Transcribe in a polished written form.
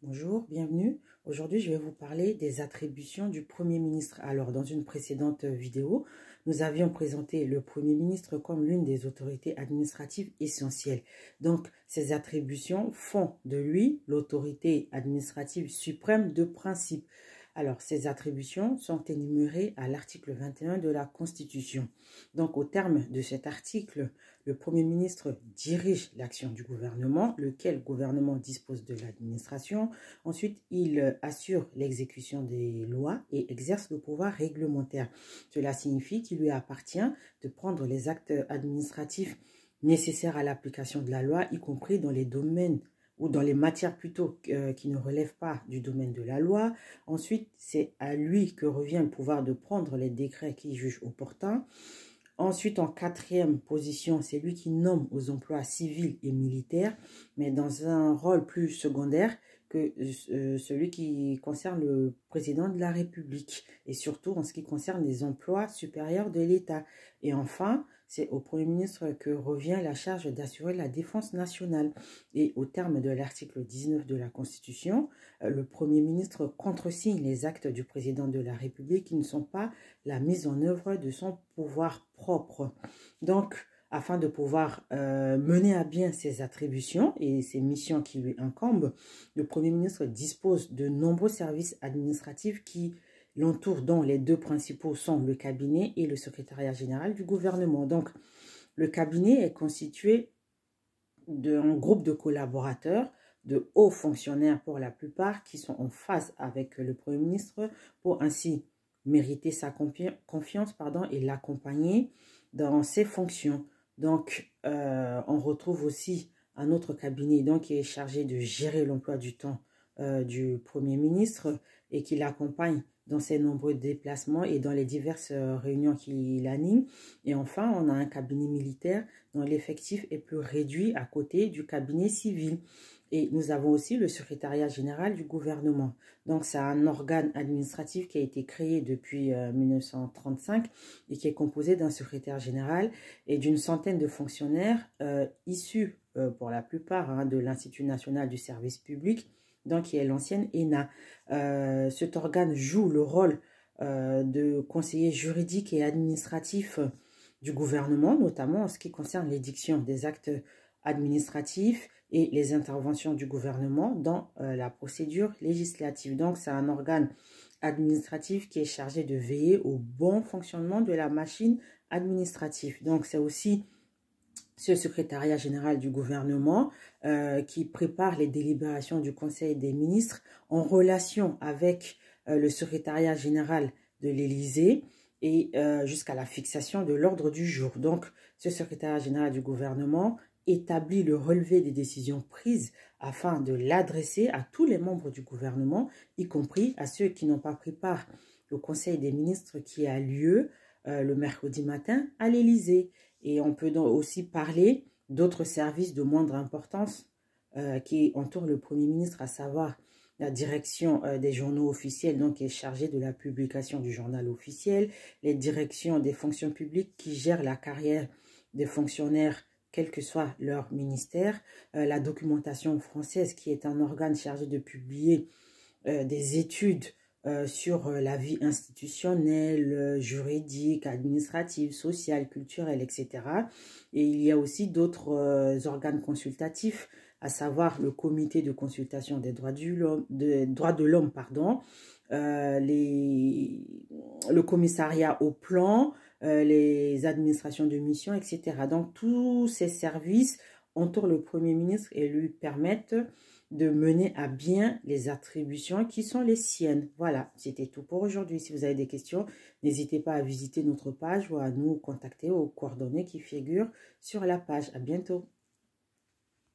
Bonjour, bienvenue. Aujourd'hui, je vais vous parler des attributions du Premier ministre. Alors, dans une précédente vidéo, nous avions présenté le Premier ministre comme l'une des autorités administratives essentielles. Donc, ces attributions font de lui l'autorité administrative suprême de principe. Alors, ces attributions sont énumérées à l'article 21 de la Constitution. Donc, au terme de cet article, le Premier ministre dirige l'action du gouvernement, lequel gouvernement dispose de l'administration. Ensuite, il assure l'exécution des lois et exerce le pouvoir réglementaire. Cela signifie qu'il lui appartient de prendre les actes administratifs nécessaires à l'application de la loi, y compris dans les domaines ou dans les matières plutôt qui ne relèvent pas du domaine de la loi. Ensuite, c'est à lui que revient le pouvoir de prendre les décrets qu'il juge opportuns. Ensuite, en quatrième position, c'est lui qui nomme aux emplois civils et militaires, mais dans un rôle plus secondaire que celui qui concerne le président de la République, et surtout en ce qui concerne les emplois supérieurs de l'État. Et enfin, c'est au Premier ministre que revient la charge d'assurer la défense nationale. Et au terme de l'article 19 de la Constitution, le Premier ministre contresigne les actes du président de la République qui ne sont pas la mise en œuvre de son pouvoir propre. Donc, afin de pouvoir mener à bien ses attributions et ses missions qui lui incombent, le Premier ministre dispose de nombreux services administratifs qui l'entourent, dont les deux principaux sont le cabinet et le secrétariat général du gouvernement. Donc, le cabinet est constitué d'un groupe de collaborateurs, de hauts fonctionnaires pour la plupart, qui sont en phase avec le Premier ministre pour ainsi mériter sa confiance et l'accompagner dans ses fonctions. Donc, on retrouve aussi un autre cabinet qui est chargé de gérer l'emploi du temps du Premier ministre et qui l'accompagne dans ses nombreux déplacements et dans les diverses réunions qu'il anime. Et enfin, on a un cabinet militaire dont l'effectif est plus réduit à côté du cabinet civil. Et nous avons aussi le secrétariat général du gouvernement. Donc, c'est un organe administratif qui a été créé depuis 1935 et qui est composé d'un secrétaire général et d'une centaine de fonctionnaires issus pour la plupart de l'Institut national du service public, donc qui est l'ancienne ENA. Cet organe joue le rôle de conseiller juridique et administratif du gouvernement, notamment en ce qui concerne l'édiction des actes administratifs et les interventions du gouvernement dans la procédure législative. Donc, c'est un organe administratif qui est chargé de veiller au bon fonctionnement de la machine administrative. Donc, c'est aussi ce secrétariat général du gouvernement qui prépare les délibérations du Conseil des ministres en relation avec le secrétariat général de l'Élysée et jusqu'à la fixation de l'ordre du jour. Donc, ce secrétariat général du gouvernement établit le relevé des décisions prises afin de l'adresser à tous les membres du gouvernement, y compris à ceux qui n'ont pas pris part au Conseil des ministres qui a lieu le mercredi matin à l'Élysée. Et on peut donc aussi parler d'autres services de moindre importance qui entourent le Premier ministre, à savoir la direction des journaux officiels, donc qui est chargée de la publication du journal officiel, les directions des fonctions publiques qui gèrent la carrière des fonctionnaires, quel que soit leur ministère, la documentation française qui est un organe chargé de publier des études sur la vie institutionnelle, juridique, administrative, sociale, culturelle, etc. Et il y a aussi d'autres organes consultatifs, à savoir le comité de consultation des droits de l'homme, le commissariat au plan, les administrations de mission, etc. Donc, tous ces services entourent le Premier ministre et lui permettent de mener à bien les attributions qui sont les siennes. Voilà, c'était tout pour aujourd'hui. Si vous avez des questions, n'hésitez pas à visiter notre page ou à nous contacter aux coordonnées qui figurent sur la page. À bientôt.